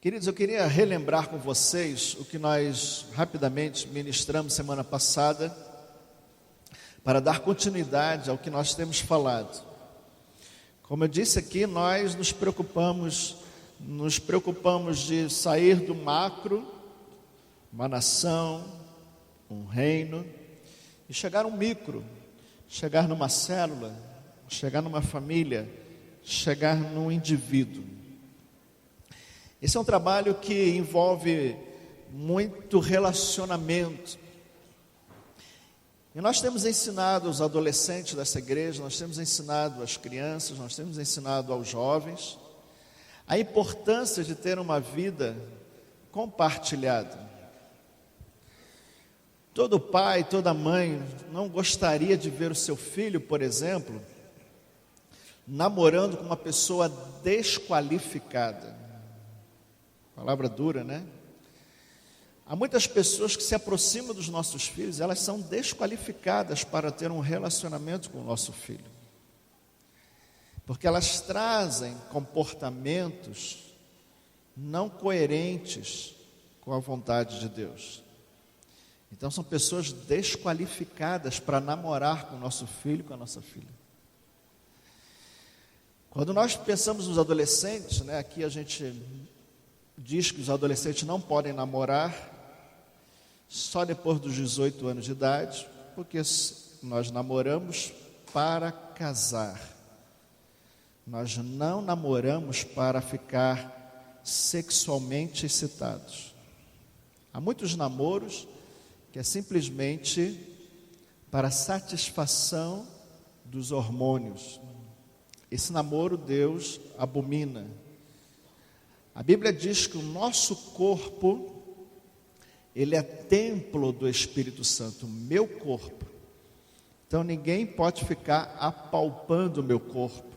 Queridos, eu queria relembrar com vocês o que nós rapidamente ministramos semana passada, para dar continuidade ao que nós temos falado. Como eu disse aqui, nós nos preocupamos de sair do macro, uma nação, um reino, e chegar a um micro, chegar numa célula, chegar numa família, chegar num indivíduo. Esse é um trabalho que envolve muito relacionamento. E nós temos ensinado aos adolescentes dessa igreja, nós temos ensinado às crianças, nós temos ensinado aos jovens a importância de ter uma vida compartilhada. Todo pai, toda mãe não gostaria de ver o seu filho, por exemplo, namorando com uma pessoa desqualificada. Palavra dura, né? Há muitas pessoas que se aproximam dos nossos filhos, elas são desqualificadas para ter um relacionamento com o nosso filho. Porque elas trazem comportamentos não coerentes com a vontade de Deus. Então são pessoas desqualificadas para namorar com o nosso filho, com a nossa filha. Quando nós pensamos nos adolescentes, né, aqui a gente diz que os adolescentes não podem namorar só depois dos 18 anos de idade, porque nós namoramos para casar. Nós não namoramos para ficar sexualmente excitados. Há muitos namoros que é simplesmente para satisfação dos hormônios. Esse namoro Deus abomina. A Bíblia diz que o nosso corpo, ele é templo do Espírito Santo, meu corpo. Então ninguém pode ficar apalpando o meu corpo.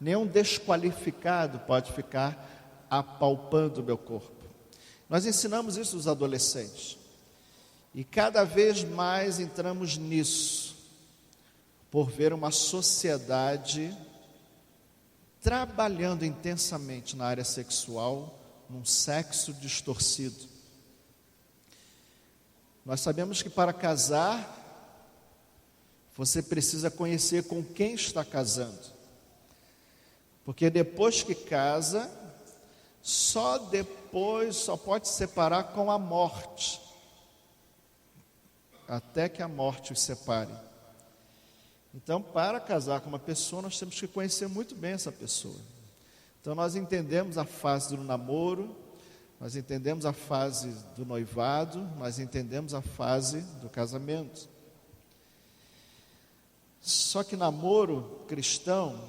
Nenhum desqualificado pode ficar apalpando o meu corpo. Nós ensinamos isso aos adolescentes. E cada vez mais entramos nisso, por ver uma sociedade trabalhando intensamente na área sexual, num sexo distorcido. Nós sabemos que para casar, você precisa conhecer com quem está casando. Porque depois que casa, só pode separar com a morte. Até que a morte os separe. Então, para casar com uma pessoa, nós temos que conhecer muito bem essa pessoa. Então, nós entendemos a fase do namoro, nós entendemos a fase do noivado, nós entendemos a fase do casamento. Só que namoro cristão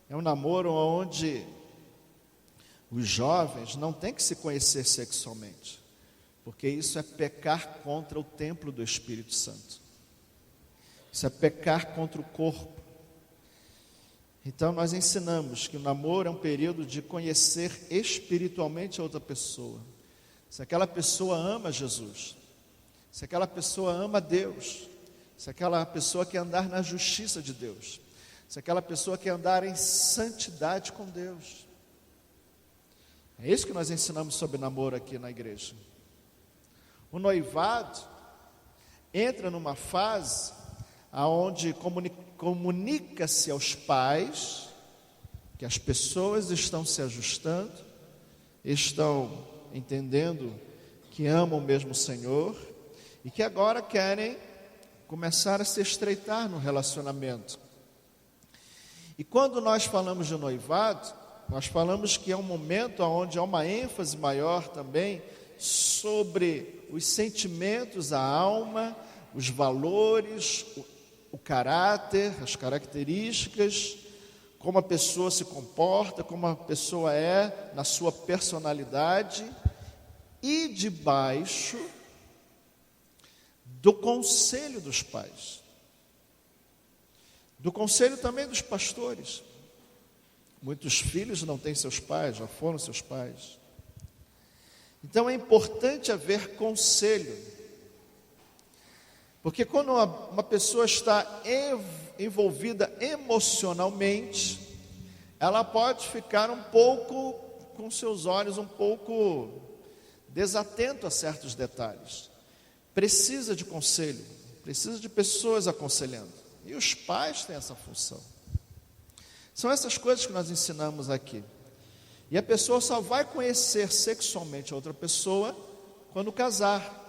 é um namoro onde os jovens não têm que se conhecer sexualmente, porque isso é pecar contra o templo do Espírito Santo. Isso é pecar contra o corpo. Então nós ensinamos que o namoro é um período de conhecer espiritualmente a outra pessoa. Se aquela pessoa ama Jesus, se aquela pessoa ama Deus, se aquela pessoa quer andar na justiça de Deus, se aquela pessoa quer andar em santidade com Deus. É isso que nós ensinamos sobre namoro aqui na igreja. O noivado entra numa fase aonde comunica-se aos pais que as pessoas estão se ajustando, estão entendendo que amam o mesmo Senhor e que agora querem começar a se estreitar no relacionamento. E quando nós falamos de noivado, nós falamos que é um momento onde há uma ênfase maior também sobre os sentimentos, a alma, os valores, o caráter, as características, como a pessoa se comporta, como a pessoa é na sua personalidade, e debaixo do conselho dos pais, do conselho também dos pastores. Muitos filhos não têm seus pais, já foram seus pais. Então é importante haver conselho. Porque quando uma pessoa está envolvida emocionalmente, ela pode ficar um pouco com seus olhos um pouco desatento a certos detalhes. Precisa de conselho, precisa de pessoas aconselhando. E os pais têm essa função. São essas coisas que nós ensinamos aqui. E a pessoa só vai conhecer sexualmente a outra pessoa quando casar.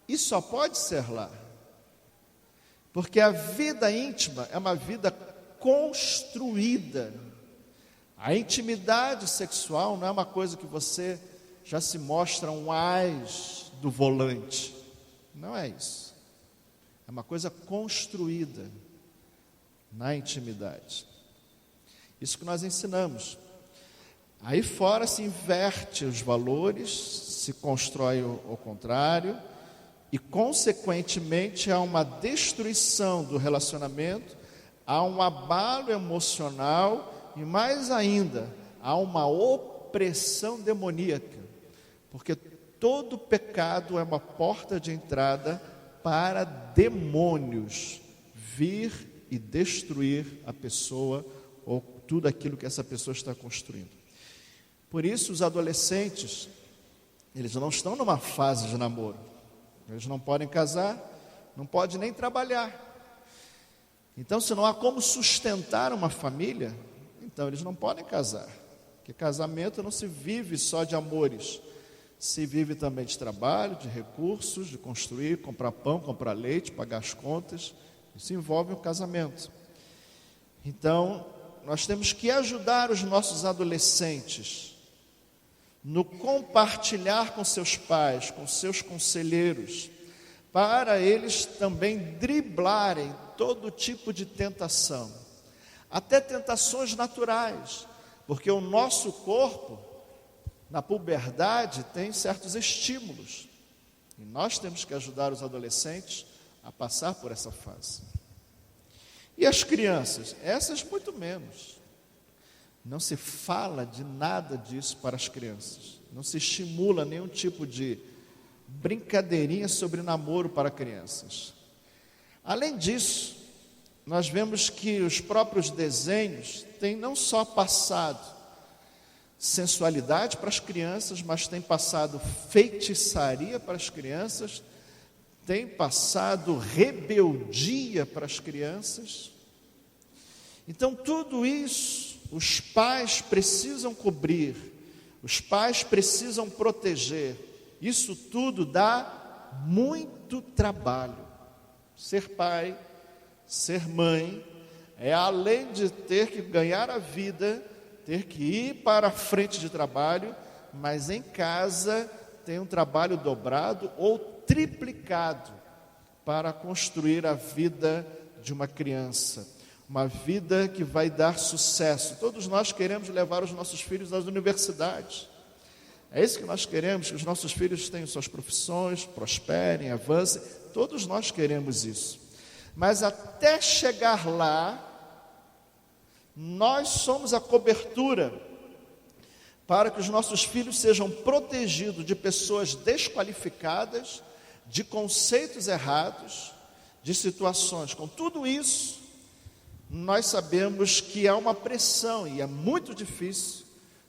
E só pode ser lá. Porque a vida íntima é uma vida construída. A intimidade sexual não é uma coisa que você já se mostra um ás do volante. Não é isso. É uma coisa construída na intimidade. Isso que nós ensinamos. Aí fora se inverte os valores, se constrói o contrário, e consequentemente há uma destruição do relacionamento, há um abalo emocional e mais ainda, há uma opressão demoníaca, porque todo pecado é uma porta de entrada para demônios vir e destruir a pessoa ou tudo aquilo que essa pessoa está construindo. Por isso os adolescentes, eles não estão numa fase de namoro, eles não podem casar, não podem nem trabalhar. Então, se não há como sustentar uma família, então eles não podem casar, porque casamento não se vive só de amores, se vive também de trabalho, de recursos, de construir, comprar pão, comprar leite, pagar as contas. Isso envolve o casamento. Então, nós temos que ajudar os nossos adolescentes no compartilhar com seus pais, com seus conselheiros, para eles também driblarem todo tipo de tentação, até tentações naturais, porque o nosso corpo, na puberdade, tem certos estímulos, e nós temos que ajudar os adolescentes a passar por essa fase. E as crianças? Essas muito menos. Não se fala de nada disso para as crianças. Não se estimula nenhum tipo de brincadeirinha sobre namoro para crianças. Além disso, nós vemos que os próprios desenhos têm não só passado sensualidade para as crianças, mas têm passado feitiçaria para as crianças, têm passado rebeldia para as crianças. Então, tudo isso os pais precisam cobrir, os pais precisam proteger. Isso tudo dá muito trabalho. Ser pai, ser mãe, é além de ter que ganhar a vida, ter que ir para a frente de trabalho, mas em casa tem um trabalho dobrado ou triplicado para construir a vida de uma criança. Uma vida que vai dar sucesso. Todos nós queremos levar os nossos filhos às universidades. É isso que nós queremos, que os nossos filhos tenham suas profissões, prosperem, avancem. Todos nós queremos isso. Mas até chegar lá, nós somos a cobertura para que os nossos filhos sejam protegidos de pessoas desqualificadas, de conceitos errados, de situações. Com tudo isso, nós sabemos que há uma pressão e é muito difícil,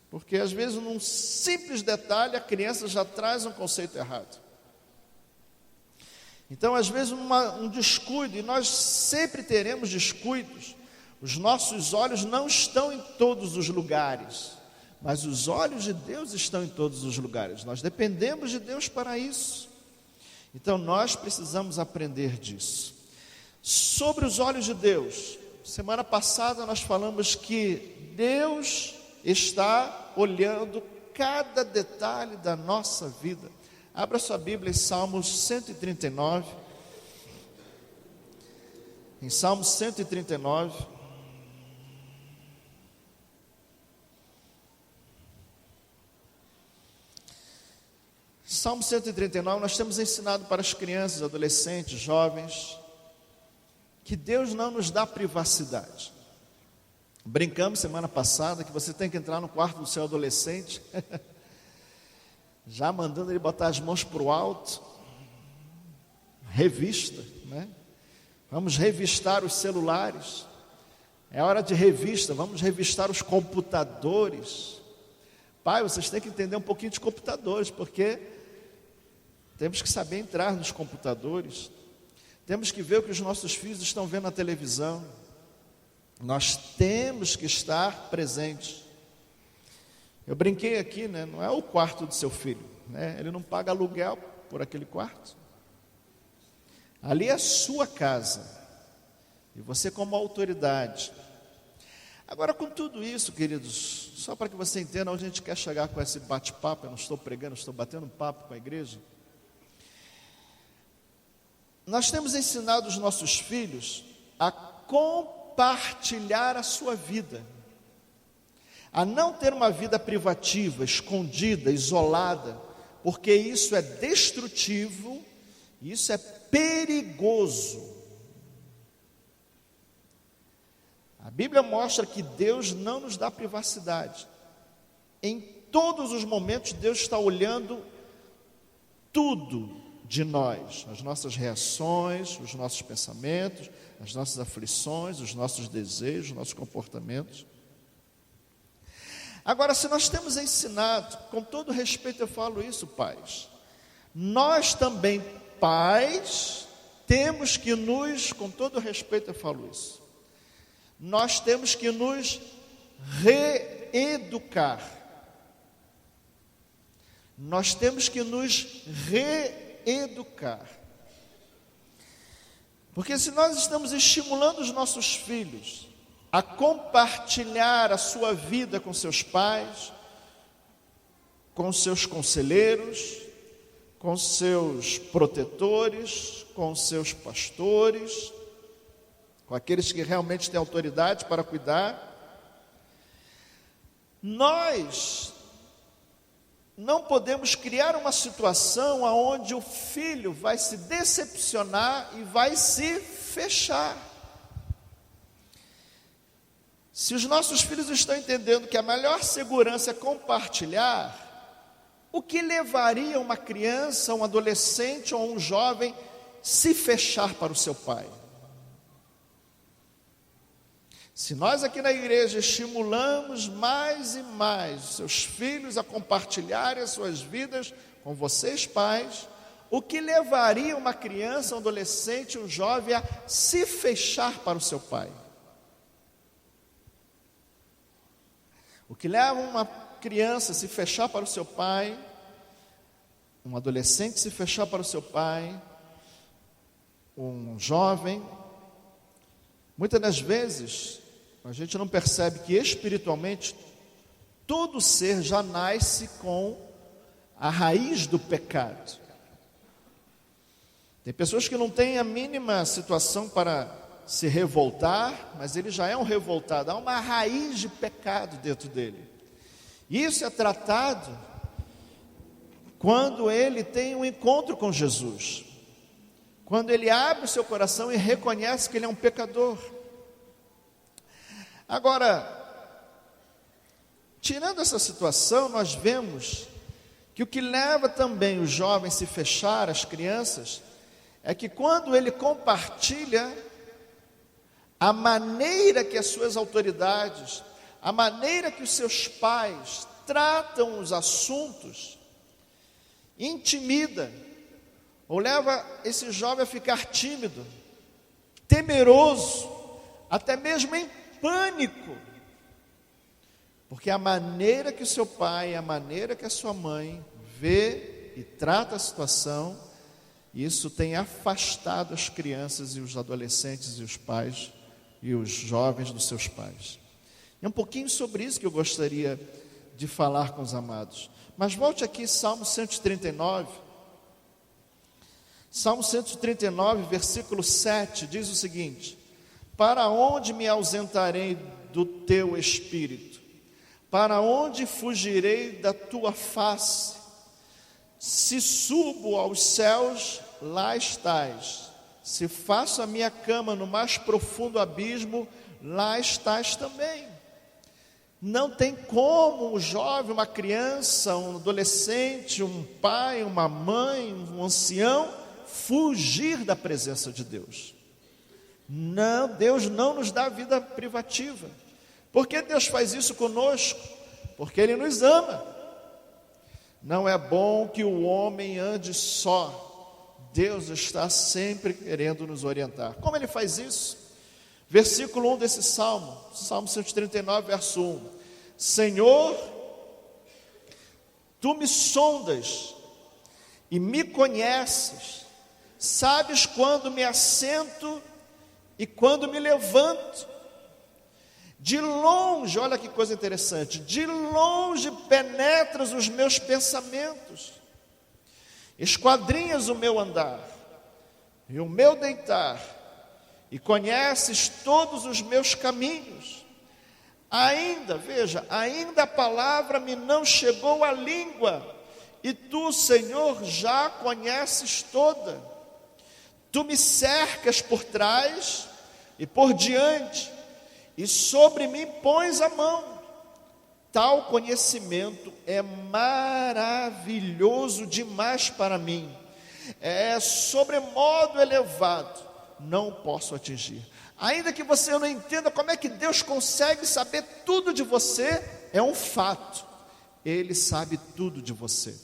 porque às vezes num simples detalhe a criança já traz um conceito errado. Então às vezes um descuido, e nós sempre teremos descuidos. Os nossos olhos não estão em todos os lugares, mas os olhos de Deus estão em todos os lugares. Nós dependemos de Deus para isso. Então nós precisamos aprender disso. Sobre os olhos de Deus, semana passada nós falamos que Deus está olhando cada detalhe da nossa vida. Abra sua Bíblia em Salmos 139. Em Salmos 139. Salmo 139, nós temos ensinado para as crianças, adolescentes, jovens, que Deus não nos dá privacidade. Brincamos semana passada que você tem que entrar no quarto do seu adolescente, já mandando ele botar as mãos para o alto, revista, né? Vamos revistar os celulares, é hora de revista, vamos revistar os computadores, Pai, vocês têm que entender um pouquinho de computadores, porque temos que saber entrar nos computadores, temos que ver o que os nossos filhos estão vendo na televisão, nós temos que estar presentes. Eu brinquei aqui, né? Não é o quarto do seu filho, né? Ele não paga aluguel por aquele quarto. Ali é a sua casa, e você como autoridade. Agora, com tudo isso, queridos, só para que você entenda onde a gente quer chegar com esse bate-papo, eu não estou pregando, estou batendo papo com a igreja. Nós temos ensinado os nossos filhos a compartilhar a sua vida, a não ter uma vida privativa, escondida, isolada, porque isso é destrutivo, isso é perigoso. A Bíblia mostra que Deus não nos dá privacidade. Em todos os momentos, Deus está olhando tudo de nós, as nossas reações, os nossos pensamentos, as nossas aflições, os nossos desejos, os nossos comportamentos. Agora, se nós temos ensinado, com todo respeito eu falo isso, pais, nós também, pais, temos que com todo respeito eu falo isso, nós temos que nos reeducar. Nós temos que nos reeducar. Porque se nós estamos estimulando os nossos filhos a compartilhar a sua vida com seus pais, com seus conselheiros, com seus protetores, com seus pastores, com aqueles que realmente têm autoridade para cuidar, nós não podemos criar uma situação onde o filho vai se decepcionar e vai se fechar. Se os nossos filhos estão entendendo que a melhor segurança é compartilhar, o que levaria uma criança, um adolescente ou um jovem se fechar para o seu pai? Se nós aqui na igreja estimulamos mais e mais os seus filhos a compartilharem as suas vidas com vocês pais, o que levaria uma criança, um adolescente, um jovem a se fechar para o seu pai? O que leva uma criança a se fechar para o seu pai, um adolescente se fechar para o seu pai, um jovem, muitas das vezes a gente não percebe que espiritualmente todo ser já nasce com a raiz do pecado. Tem pessoas que não têm a mínima situação para se revoltar, mas ele já é um revoltado, há uma raiz de pecado dentro dele. Isso é tratado quando ele tem um encontro com Jesus, quando ele abre o seu coração e reconhece que ele é um pecador. Agora, tirando essa situação, nós vemos que o que leva também os jovens a se fechar, as crianças, é que quando ele compartilha a maneira que as suas autoridades, a maneira que os seus pais tratam os assuntos, intimida, ou leva esse jovem a ficar tímido, temeroso, até mesmo em pânico, porque a maneira que o seu pai, a maneira que a sua mãe vê e trata a situação, isso tem afastado as crianças e os adolescentes e os pais e os jovens dos seus pais. É um pouquinho sobre isso que eu gostaria de falar com os amados. Mas volte aqui, Salmo 139. Salmo 139, versículo 7, diz o seguinte: para onde me ausentarei do teu espírito? Para onde fugirei da tua face? Se subo aos céus, lá estás. Se faço a minha cama no mais profundo abismo, lá estás também. Não tem como um jovem, uma criança, um adolescente, um pai, uma mãe, um ancião, fugir da presença de Deus. Não, Deus não nos dá vida privativa. Por que Deus faz isso conosco? Porque Ele nos ama. Não é bom que o homem ande só. Deus está sempre querendo nos orientar. Como ele faz isso? Versículo 1 desse Salmo, Salmo 139, verso 1. Senhor, Tu me sondas e me conheces, sabes quando me assento e quando me levanto. De longe, olha que coisa interessante, de longe penetras os meus pensamentos, esquadrinhas o meu andar e o meu deitar, e conheces todos os meus caminhos. Ainda, veja, ainda a palavra me não chegou à língua, e Tu, Senhor, já conheces toda. Tu me cercas por trás e por diante, e sobre mim pões a mão. Tal conhecimento é maravilhoso demais para mim, é sobremodo elevado, não posso atingir. Ainda que você não entenda como é que Deus consegue saber tudo de você, é um fato, Ele sabe tudo de você.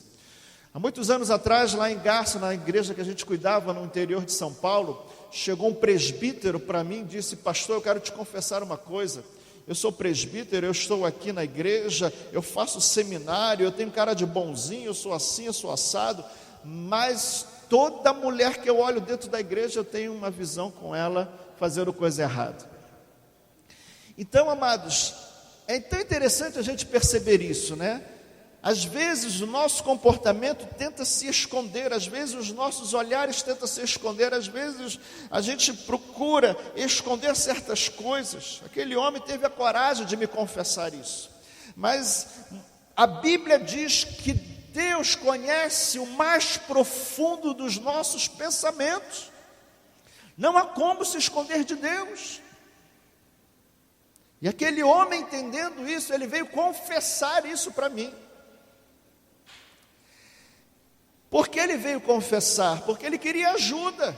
Há muitos anos atrás, lá em Garça, na igreja que a gente cuidava no interior de São Paulo, chegou um presbítero para mim e disse: pastor, eu quero te confessar uma coisa. Eu sou presbítero, eu estou aqui na igreja, eu faço seminário, eu tenho cara de bonzinho, eu sou assim, eu sou assado, mas toda mulher que eu olho dentro da igreja, eu tenho uma visão com ela fazendo coisa errada. Então, amados, é tão interessante a gente perceber isso, né? Às vezes o nosso comportamento tenta se esconder, às vezes os nossos olhares tentam se esconder, às vezes a gente procura esconder certas coisas. Aquele homem teve a coragem de me confessar isso, mas a Bíblia diz que Deus conhece o mais profundo dos nossos pensamentos. Não há como se esconder de Deus. E aquele homem, entendendo isso, ele veio confessar isso para mim. Por que ele veio confessar? Porque ele queria ajuda.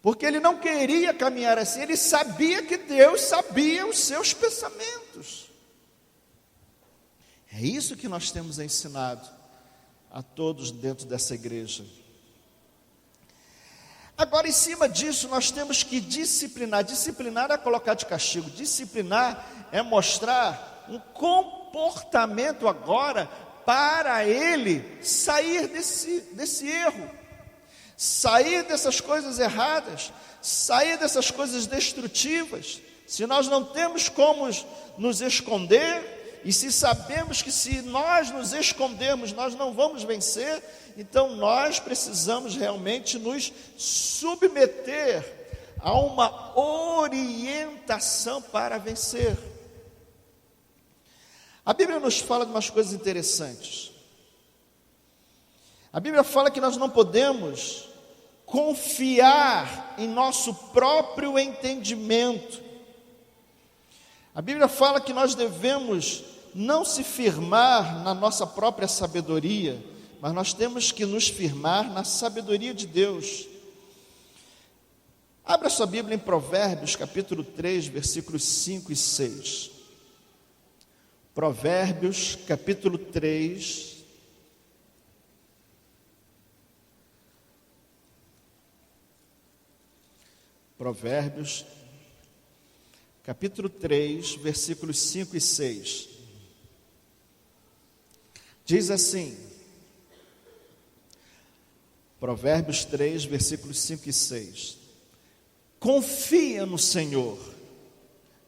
Porque ele não queria caminhar assim. Ele sabia que Deus sabia os seus pensamentos. É isso que nós temos ensinado a todos dentro dessa igreja. Agora, em cima disso, nós temos que disciplinar. Disciplinar é colocar de castigo. Disciplinar é mostrar um comportamento agora para ele sair desse erro, sair dessas coisas erradas, sair dessas coisas destrutivas. Se nós não temos como nos esconder, e se sabemos que se nós nos escondermos, nós não vamos vencer, então nós precisamos realmente nos submeter a uma orientação para vencer. A Bíblia nos fala de umas coisas interessantes. A Bíblia fala que nós não podemos confiar em nosso próprio entendimento. A Bíblia fala que nós devemos não se firmar na nossa própria sabedoria, mas nós temos que nos firmar na sabedoria de Deus. Abra sua Bíblia em Provérbios, capítulo 3, versículos 5 e 6. Provérbios, capítulo 3, Provérbios, capítulo 3, versículos 5 e 6. Diz assim, Provérbios 3, versículos 5 e 6. Confia no Senhor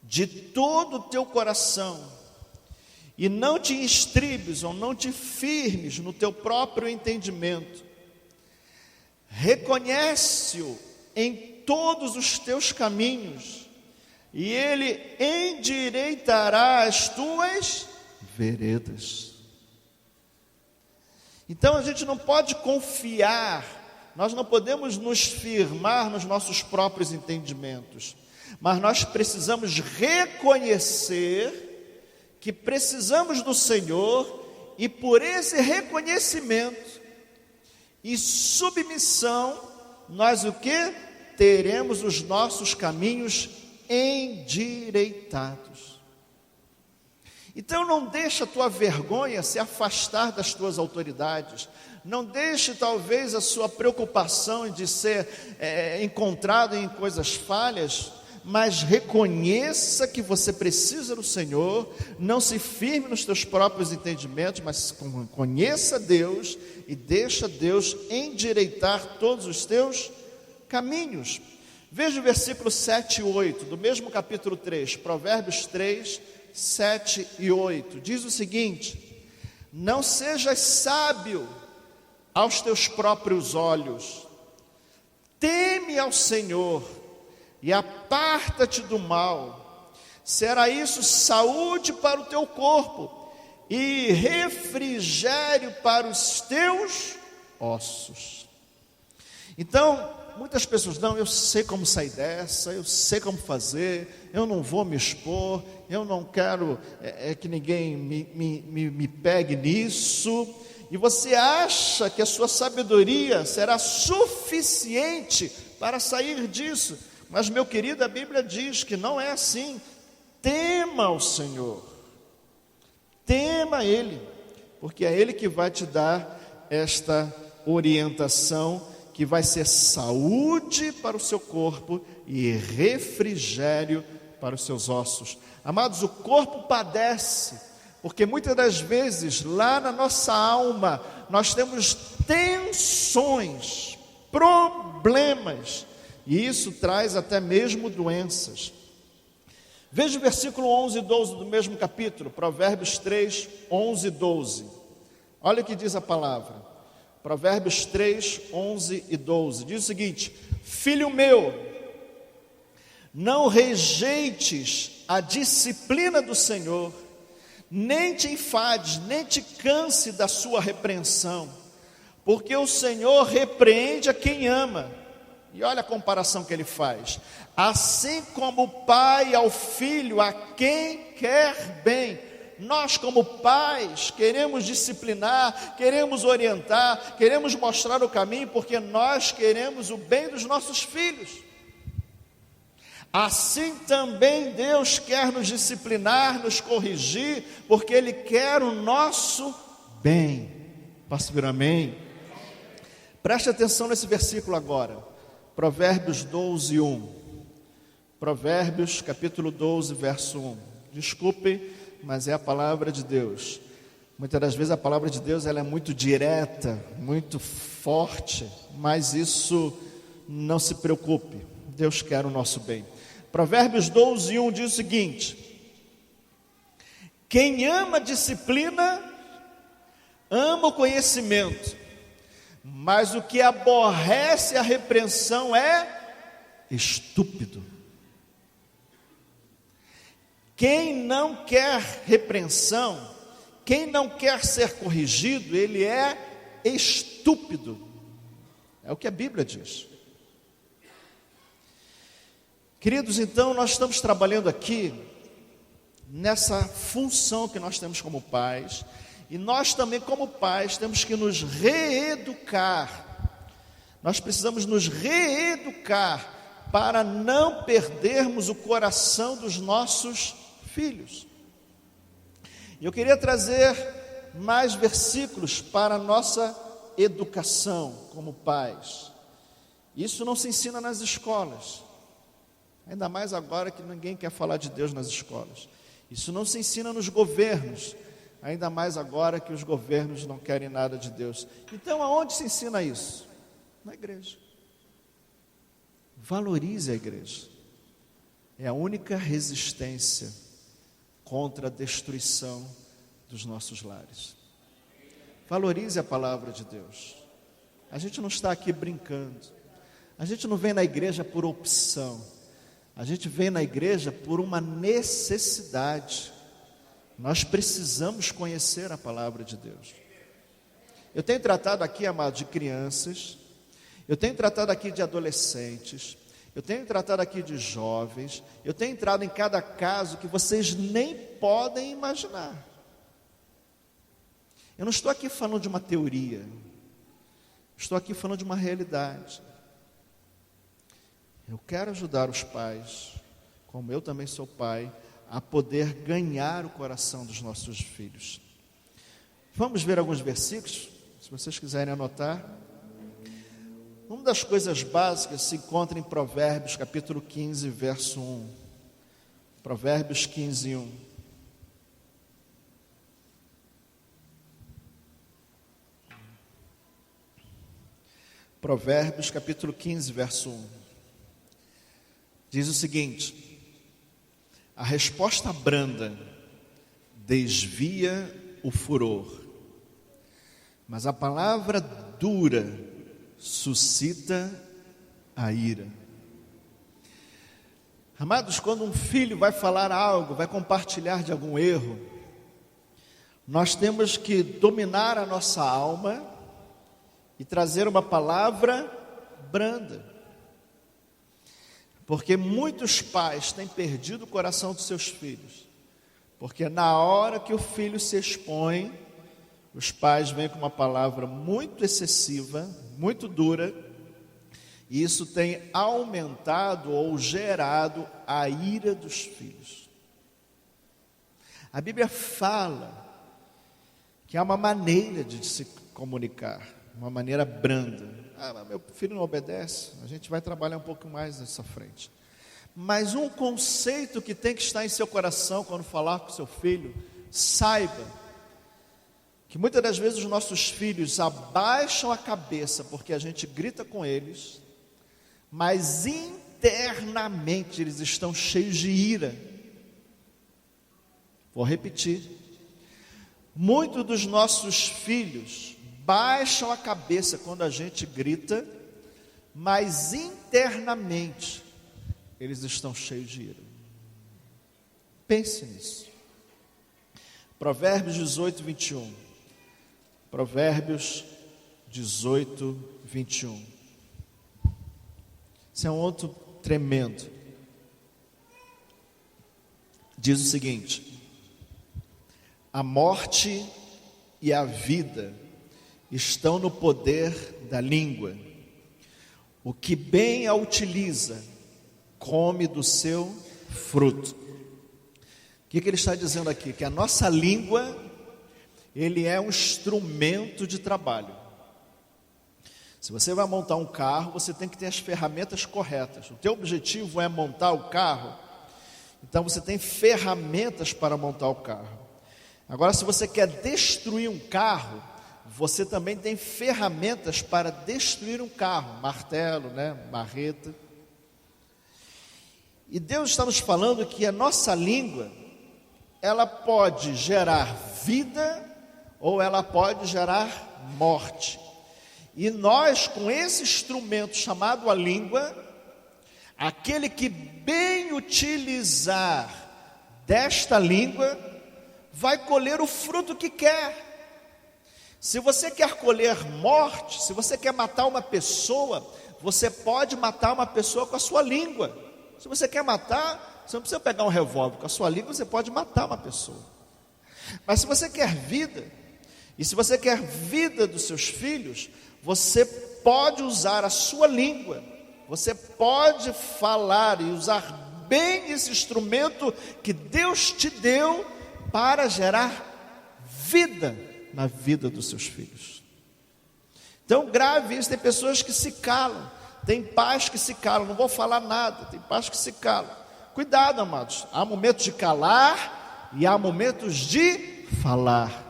de todo o teu coração, e não te estribes ou não te firmes no teu próprio entendimento. Reconhece-o em todos os teus caminhos, e ele endireitará as tuas veredas. Então a gente não pode confiar, nós não podemos nos firmar nos nossos próprios entendimentos, mas nós precisamos reconhecer que precisamos do Senhor, e por esse reconhecimento e submissão, nós o que? Teremos os nossos caminhos endireitados. Então não deixa a tua vergonha se afastar das tuas autoridades. Não deixe talvez a sua preocupação de ser encontrado em coisas falhas, mas reconheça que você precisa do Senhor. Não se firme nos teus próprios entendimentos, mas conheça Deus e deixa Deus endireitar todos os teus caminhos. Veja o versículo 7 e 8 do mesmo capítulo 3, Provérbios 3, 7 e 8, diz o seguinte: não sejas sábio aos teus próprios olhos, teme ao Senhor e aparta-te do mal, será isso saúde para o teu corpo e refrigério para os teus ossos. Então, muitas pessoas, não, eu sei como sair dessa, eu sei como fazer, eu não vou me expor, eu não quero que ninguém me pegue nisso. E você acha que a sua sabedoria será suficiente para sair disso. Mas, meu querido, a Bíblia diz que não é assim. Tema o Senhor, tema Ele, porque é Ele que vai te dar esta orientação, que vai ser saúde para o seu corpo e refrigério para os seus ossos. Amados, o corpo padece, porque muitas das vezes lá na nossa alma nós temos tensões, problemas, e isso traz até mesmo doenças. Veja o versículo 11 e 12 do mesmo capítulo, Provérbios 3, 11 e 12. Olha o que diz a palavra. Provérbios 3, 11 e 12, diz o seguinte: filho meu, não rejeites a disciplina do Senhor, nem te enfades, nem te canse da sua repreensão, porque o Senhor repreende a quem ama. E olha a comparação que ele faz: assim como o pai ao filho, a quem quer bem. Nós, como pais, queremos disciplinar, queremos orientar, queremos mostrar o caminho, porque nós queremos o bem dos nossos filhos. Assim também Deus quer nos disciplinar, nos corrigir, porque Ele quer o nosso bem. Posso vir amém? Preste atenção nesse versículo agora, Provérbios 12, 1. Provérbios capítulo 12, verso 1. Desculpe, mas é a palavra de Deus. Muitas das vezes a palavra de Deus ela é muito direta, muito forte, mas isso não se preocupe, Deus quer o nosso bem. Provérbios 12, 1 diz o seguinte: quem ama a disciplina, ama o conhecimento, mas o que aborrece a repreensão é estúpido. Quem não quer repreensão, quem não quer ser corrigido, ele é estúpido. É o que a Bíblia diz. Queridos, então nós estamos trabalhando aqui nessa função que nós temos como pais, e nós também como pais temos que nos reeducar. Nós precisamos nos reeducar para não perdermos o coração dos nossos filhos. Eu queria trazer mais versículos para a nossa educação como pais. Isso não se ensina nas escolas, ainda mais agora que ninguém quer falar de Deus nas escolas. Isso não se ensina nos governos, ainda mais agora que os governos não querem nada de Deus. Então aonde se ensina isso? Na igreja. Valorize a igreja. É a única resistência contra a destruição dos nossos lares. Valorize a palavra de Deus. A gente não está aqui brincando. A gente não vem na igreja por opção. A gente vem na igreja por uma necessidade. Nós precisamos conhecer a palavra de Deus. Eu tenho tratado aqui, amado, de crianças. Eu tenho tratado aqui de adolescentes. Eu tenho tratado aqui de jovens. Eu tenho entrado em cada caso que vocês nem podem imaginar. Eu não estou aqui falando de uma teoria. Estou aqui falando de uma realidade. Eu quero ajudar os pais, como eu também sou pai, a poder ganhar o coração dos nossos filhos. Vamos ver alguns versículos, se vocês quiserem anotar. Uma das coisas básicas se encontra em Provérbios, capítulo 15, verso 1. Provérbios 15, 1. Provérbios, capítulo 15, verso 1. Diz o seguinte: a resposta branda desvia o furor, mas a palavra dura suscita a ira. Amados, quando um filho vai falar algo, vai compartilhar de algum erro, nós temos que dominar a nossa alma e trazer uma palavra branda. Porque muitos pais têm perdido o coração dos seus filhos, porque na hora que o filho se expõe, os pais vêm com uma palavra muito excessiva, muito dura, e isso tem aumentado ou gerado a ira dos filhos. A Bíblia fala que há uma maneira de se comunicar, uma maneira branda. Mas meu filho não obedece, a gente vai trabalhar um pouco mais nessa frente. Mas um conceito que tem que estar em seu coração quando falar com seu filho, saiba que muitas das vezes os nossos filhos abaixam a cabeça porque a gente grita com eles, mas internamente eles estão cheios de ira. Vou repetir. Muitos dos nossos filhos baixam a cabeça quando a gente grita, mas internamente eles estão cheios de ira. Pense nisso. Provérbios 18, 21. Provérbios 18, 21. Esse é um outro tremendo. Diz o seguinte: a morte e a vida estão no poder da língua. O que bem a utiliza, come do seu fruto. O que ele está dizendo aqui? Que a nossa língua, ele é um instrumento de trabalho. Se você vai montar um carro, você tem que ter as ferramentas corretas. O teu objetivo é montar o carro, então você tem ferramentas para montar o carro. Agora, se você quer destruir um carro, você também tem ferramentas para destruir um carro, martelo, marreta. E Deus está nos falando que a nossa língua, ela pode gerar vida ou ela pode gerar morte. E nós, com esse instrumento chamado a língua, aquele que bem utilizar desta língua, vai colher o fruto que quer. Se você quer colher morte, se você quer matar uma pessoa, você pode matar uma pessoa com a sua língua. Se você quer matar, você não precisa pegar um revólver, com a sua língua você pode matar uma pessoa. Mas se você quer vida, e se você quer vida dos seus filhos, você pode usar a sua língua, você pode falar e usar bem esse instrumento que Deus te deu para gerar vida na vida dos seus filhos. Então grave isso. Tem pessoas que se calam, tem pais que se calam, não vou falar nada, tem pais que se calam. Cuidado, amados, há momentos de calar e há momentos de falar.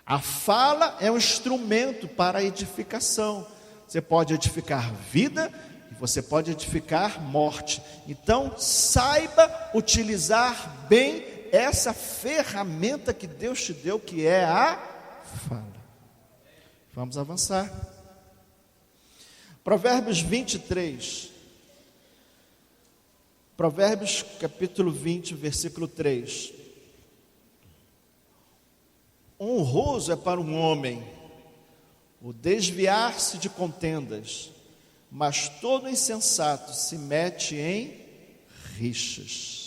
A fala é um instrumento para a edificação. Você pode edificar vida e você pode edificar morte. Então saiba utilizar bem essa ferramenta que Deus te deu, que é a fala. Vamos avançar. Provérbios 23. Provérbios capítulo 20, versículo 3. Honroso é para um homem o desviar-se de contendas, mas todo insensato se mete em rixas.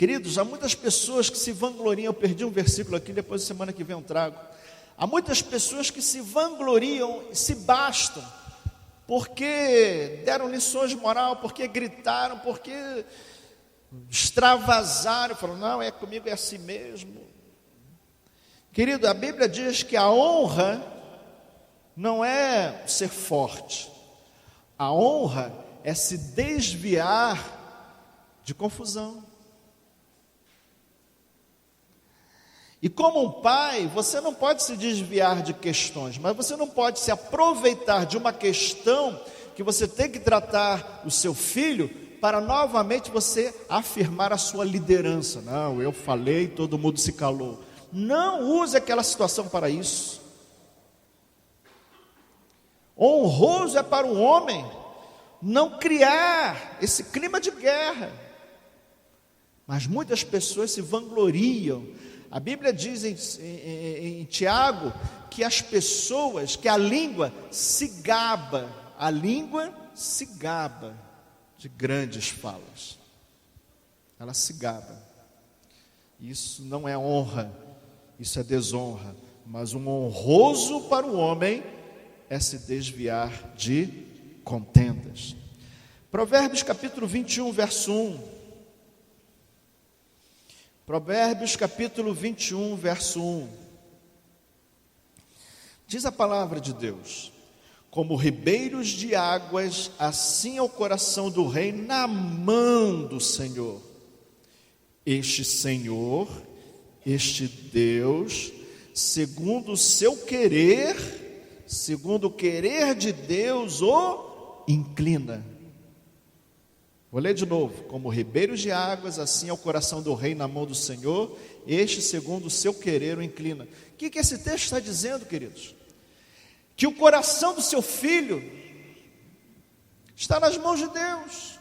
Queridos, há muitas pessoas que se vangloriam. Eu perdi um versículo aqui, depois semana que vem eu trago. Há muitas pessoas que se vangloriam e se bastam porque deram lições de moral, porque gritaram, porque extravasaram, falaram, não, comigo é assim mesmo. Querido, a Bíblia diz que a honra não é ser forte, a honra é se desviar de confusão. E como um pai, você não pode se desviar de questões, mas você não pode se aproveitar de uma questão que você tem que tratar o seu filho para novamente você afirmar a sua liderança. Não, eu falei, todo mundo se calou. Não use aquela situação para isso. Honroso é para o homem não criar esse clima de guerra. Mas muitas pessoas se vangloriam. A Bíblia diz em Tiago que as pessoas, que a língua se gaba de grandes falas. Ela se gaba. Isso não é honra, isso é desonra. Mas um honroso para o homem é se desviar de contendas. Provérbios capítulo 21, verso 1. Provérbios capítulo 21, verso 1. Diz a palavra de Deus: como ribeiros de águas, assim é o coração do rei na mão do Senhor. Este Senhor, este Deus, segundo o seu querer, segundo o querer de Deus, o inclina. Vou ler de novo. Como ribeiros de águas, assim é o coração do rei na mão do Senhor, este segundo o seu querer o inclina. O que esse texto está dizendo, queridos? Que o coração do seu filho está nas mãos de Deus.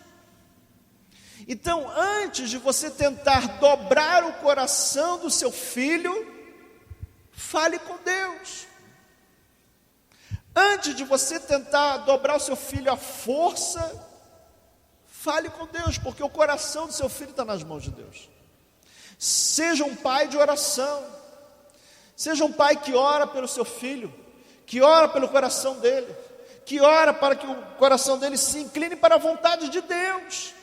Então, antes de você tentar dobrar o coração do seu filho, fale com Deus. Antes de você tentar dobrar o seu filho à força, fale com Deus, porque o coração do seu filho está nas mãos de Deus. Seja um pai de oração. Seja um pai que ora pelo seu filho, que ora pelo coração dele, que ora para que o coração dele se incline para a vontade de Deus.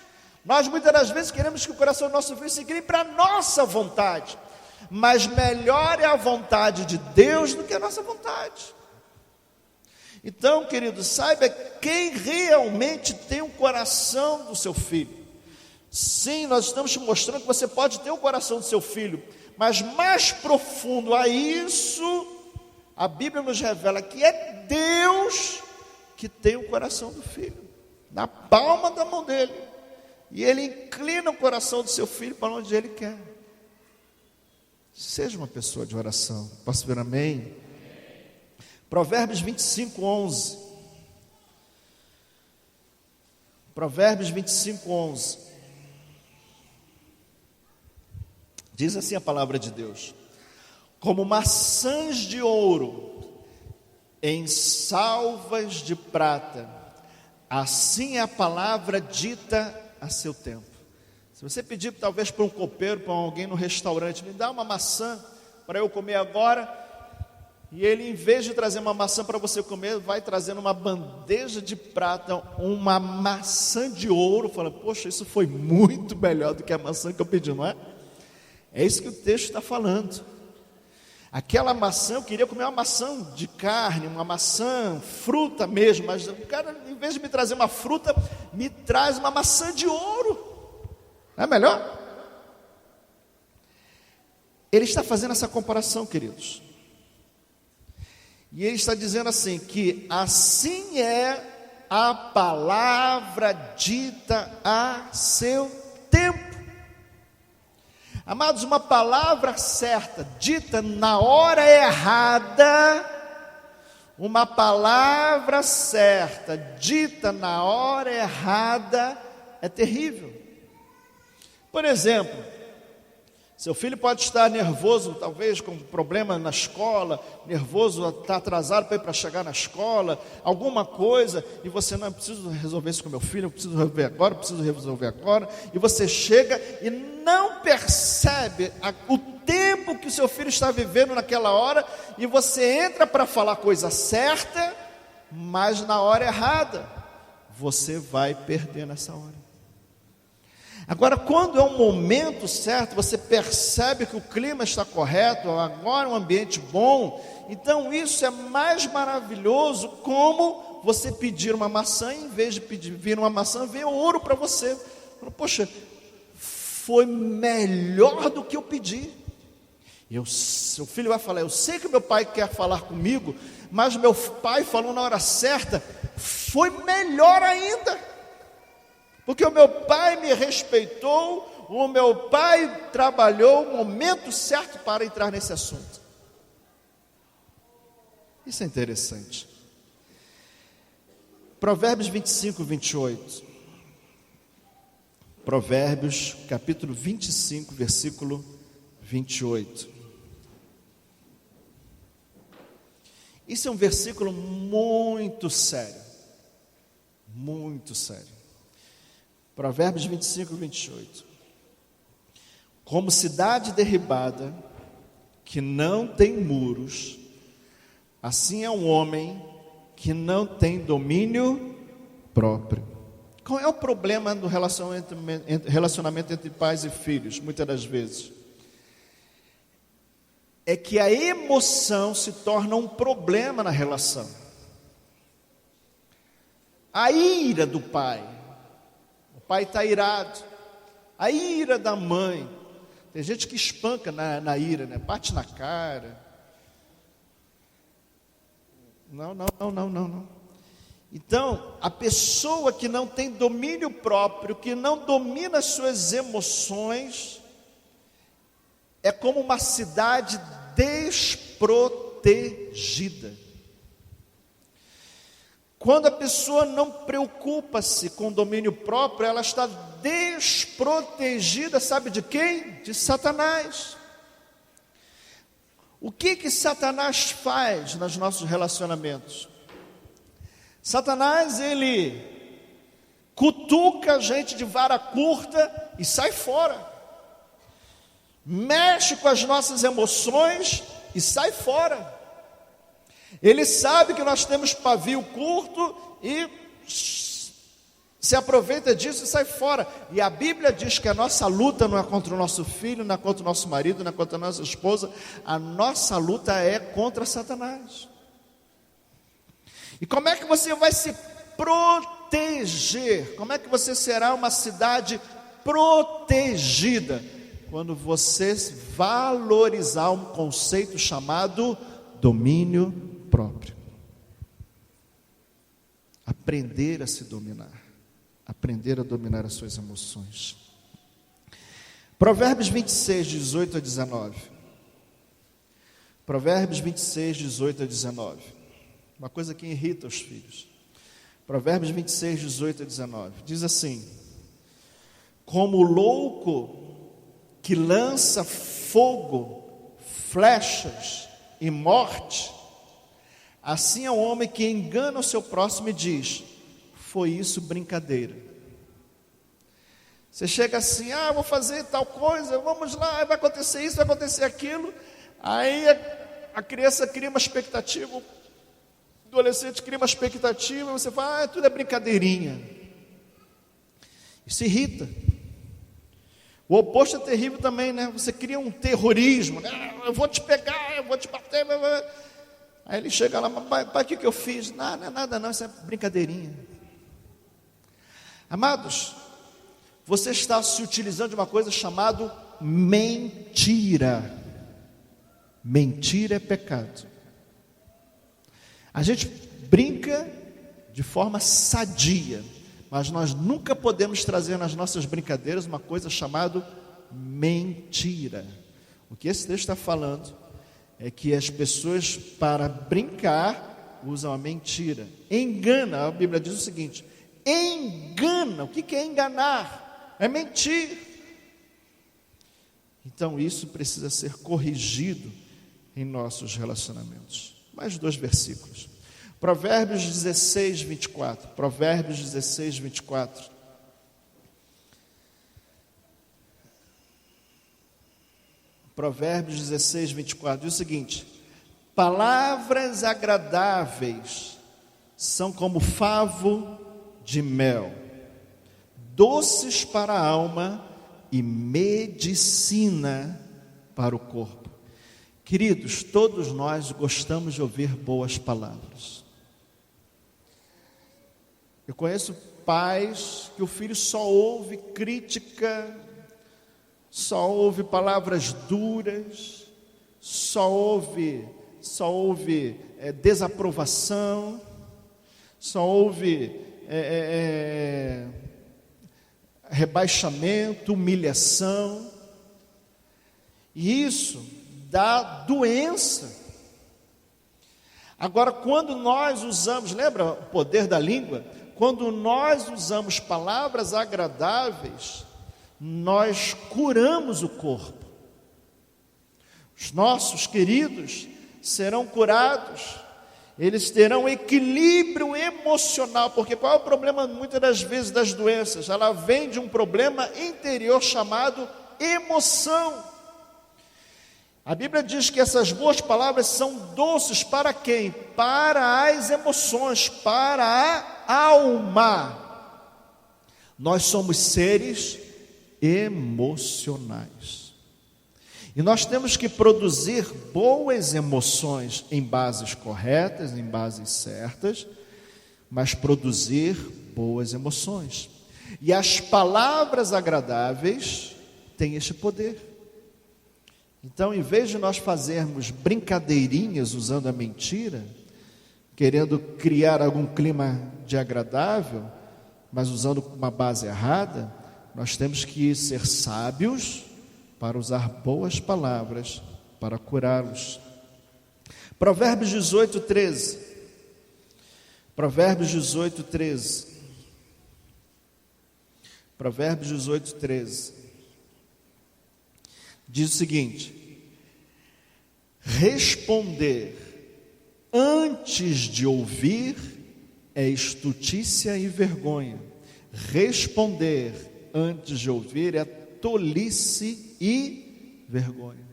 Nós muitas das vezes queremos que o coração do nosso filho se incline para a nossa vontade, mas melhor é a vontade de Deus do que a nossa vontade. Então, querido, saiba quem realmente tem o coração do seu filho. Sim, nós estamos te mostrando que você pode ter o coração do seu filho, mas mais profundo a isso, a Bíblia nos revela que é Deus que tem o coração do filho, na palma da mão dele, e ele inclina o coração do seu filho para onde ele quer. Seja uma pessoa de oração. Posso ver amém? Provérbios 25, 11. Provérbios 25, 11. Diz assim a palavra de Deus: como maçãs de ouro em salvas de prata, assim é a palavra dita a seu tempo. Se você pedir talvez para um copeiro, para alguém no restaurante, me dá uma maçã para eu comer agora, e ele, em vez de trazer uma maçã para você comer, vai trazendo uma bandeja de prata, uma maçã de ouro. Fala, poxa, isso foi muito melhor do que a maçã que eu pedi, não é? É isso que o texto está falando. Aquela maçã, eu queria comer uma maçã de carne, uma maçã, fruta mesmo, mas o cara, em vez de me trazer uma fruta, me traz uma maçã de ouro. Não é melhor? Ele está fazendo essa comparação, queridos. E ele está dizendo assim, que assim é a palavra dita a seu tempo. Amados, uma palavra certa, dita na hora errada, uma palavra certa, dita na hora errada, é terrível. Por exemplo, seu filho pode estar nervoso, talvez com problema na escola, nervoso, está atrasado para chegar na escola, alguma coisa, e você, não, eu preciso resolver isso com meu filho, eu preciso resolver agora, e você chega e não percebe o tempo que o seu filho está vivendo naquela hora, e você entra para falar a coisa certa, mas na hora errada, você vai perder nessa hora. Agora, quando é um momento certo, você percebe que o clima está correto, agora é um ambiente bom, então isso é mais maravilhoso, como você pedir uma maçã, e em vez de vir uma maçã, vem ouro para você. Poxa, foi melhor do que eu pedi. E seu filho vai falar, eu sei que meu pai quer falar comigo, mas meu pai falou na hora certa, foi melhor ainda, porque o meu pai me respeitou, o meu pai trabalhou o momento certo para entrar nesse assunto. Isso é interessante. Provérbios 25, 28. Provérbios, capítulo 25, versículo 28. Isso é um versículo muito sério. Muito sério. Provérbios 25, 28. Como cidade derribada, que não tem muros, assim é um homem que não tem domínio próprio. Qual é o problema do relacionamento entre pais e filhos, muitas das vezes? É que a emoção se torna um problema na relação. A ira do pai, o pai está irado, a ira da mãe, tem gente que espanca na ira, né? Bate na cara. Não. Então, a pessoa que não tem domínio próprio, que não domina as suas emoções, é como uma cidade desprotegida. Quando a pessoa não preocupa-se com domínio próprio, ela está desprotegida, sabe de quem? De Satanás. O que Satanás faz nos nossos relacionamentos? Satanás, ele cutuca a gente de vara curta e sai fora. Mexe com as nossas emoções e sai fora. Ele sabe que nós temos pavio curto e se aproveita disso e sai fora. E a Bíblia diz que a nossa luta não é contra o nosso filho, não é contra o nosso marido, não é contra a nossa esposa. A nossa luta é contra Satanás. E como é que você vai se proteger? Como é que você será uma cidade protegida? Quando você valorizar um conceito chamado domínio próprio. Aprender a se dominar. Aprender a dominar as suas emoções. Provérbios 26, 18 a 19. Provérbios 26, 18 a 19. Uma coisa que irrita os filhos. Provérbios 26, 18 a 19. Diz assim: como o louco que lança fogo, flechas e morte, assim é o homem que engana o seu próximo e diz: foi isso brincadeira. Você chega assim, eu vou fazer tal coisa, vamos lá, vai acontecer isso, vai acontecer aquilo. Aí a criança cria uma expectativa, o adolescente cria uma expectativa, e você fala, tudo é brincadeirinha. Isso irrita. O oposto é terrível também, né? Você cria um terrorismo, né? Eu vou te pegar, eu vou te bater. Aí ele chega lá, pai, o que eu fiz? Não é nada não, isso é brincadeirinha. Amados, você está se utilizando de uma coisa chamada mentira. Mentira é pecado. A gente brinca de forma sadia, mas nós nunca podemos trazer nas nossas brincadeiras uma coisa chamada mentira. O que esse texto está falando é que as pessoas, para brincar, usam a mentira. Engana, a Bíblia diz o seguinte: engana. O que é enganar? É mentir. Então isso precisa ser corrigido em nossos relacionamentos. Mais 2 versículos. Provérbios 16, 24. Provérbios 16, 24. Provérbios 16, 24. Diz o seguinte: palavras agradáveis são como favo de mel, doces para a alma e medicina para o corpo. Queridos, todos nós gostamos de ouvir boas palavras. Eu conheço pais que o filho só ouve crítica, só ouve palavras duras, só ouve desaprovação, só ouve rebaixamento, humilhação, e isso dá doença. Agora, quando nós usamos, lembra o poder da língua? Quando nós usamos palavras agradáveis, nós curamos o corpo. Os nossos queridos serão curados, eles terão equilíbrio emocional, porque qual é o problema muitas das vezes das doenças? Ela vem de um problema interior chamado emoção. A Bíblia diz que essas boas palavras são doces para quem? Para as emoções, para a alma. Nós somos seres emocionais. E nós temos que produzir boas emoções em bases corretas, em bases certas, mas produzir boas emoções. E as palavras agradáveis têm este poder. Então, em vez de nós fazermos brincadeirinhas usando a mentira, querendo criar algum clima de agradável, mas usando uma base errada, nós temos que ser sábios para usar boas palavras para curá-los. Provérbios 18, 13. Provérbios 18, 13. Provérbios 18, 13. Diz o seguinte: responder antes de ouvir é estutícia e vergonha. Responder antes de ouvir é tolice e vergonha.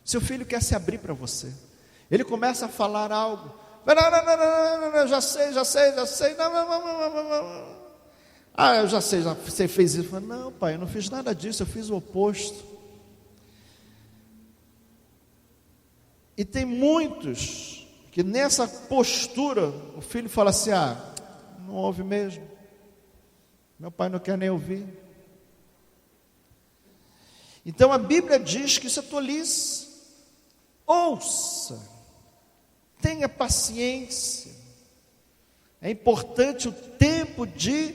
Seu filho quer se abrir para você, ele começa a falar algo, não, já sei, não. Eu já sei, você fez isso. Não, pai, eu não fiz nada disso, eu fiz o oposto. E tem muitos que nessa postura o filho fala assim: não ouve mesmo, meu pai não quer nem ouvir. Então a Bíblia diz que isso é tolice. Ouça, tenha paciência. É importante o tempo de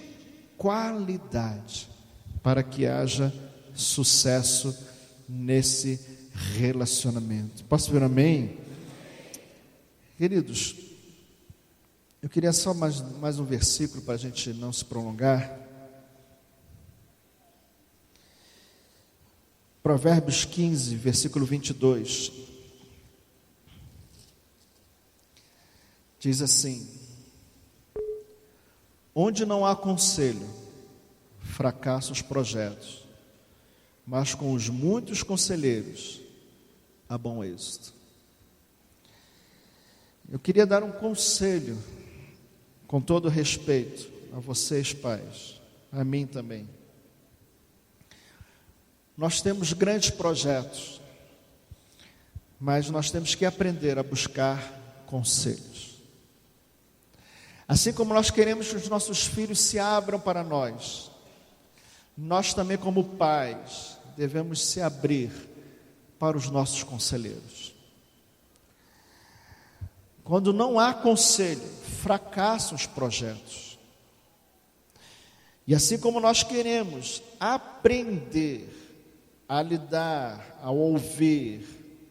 qualidade para que haja sucesso nesse relacionamento. Posso ver um amém? Queridos, eu queria só mais um versículo para a gente não se prolongar. Provérbios 15, versículo 22. Diz assim: onde não há conselho, fracassam os projetos, mas com os muitos conselheiros há bom êxito. Eu queria dar um conselho, com todo respeito a vocês, pais, a mim também. Nós temos grandes projetos, mas nós temos que aprender a buscar conselhos. Assim como nós queremos que os nossos filhos se abram para nós, nós também, como pais, devemos se abrir para os nossos conselheiros. Quando não há conselho, fracassam os projetos. E assim como nós queremos aprender a lidar, a ouvir,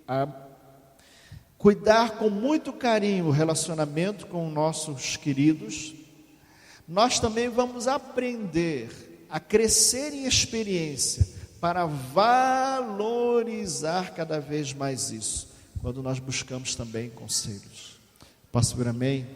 a cuidar com muito carinho o relacionamento com nossos queridos, nós também vamos aprender a crescer em experiência para valorizar cada vez mais isso, quando nós buscamos também conselhos. Posso ver amém?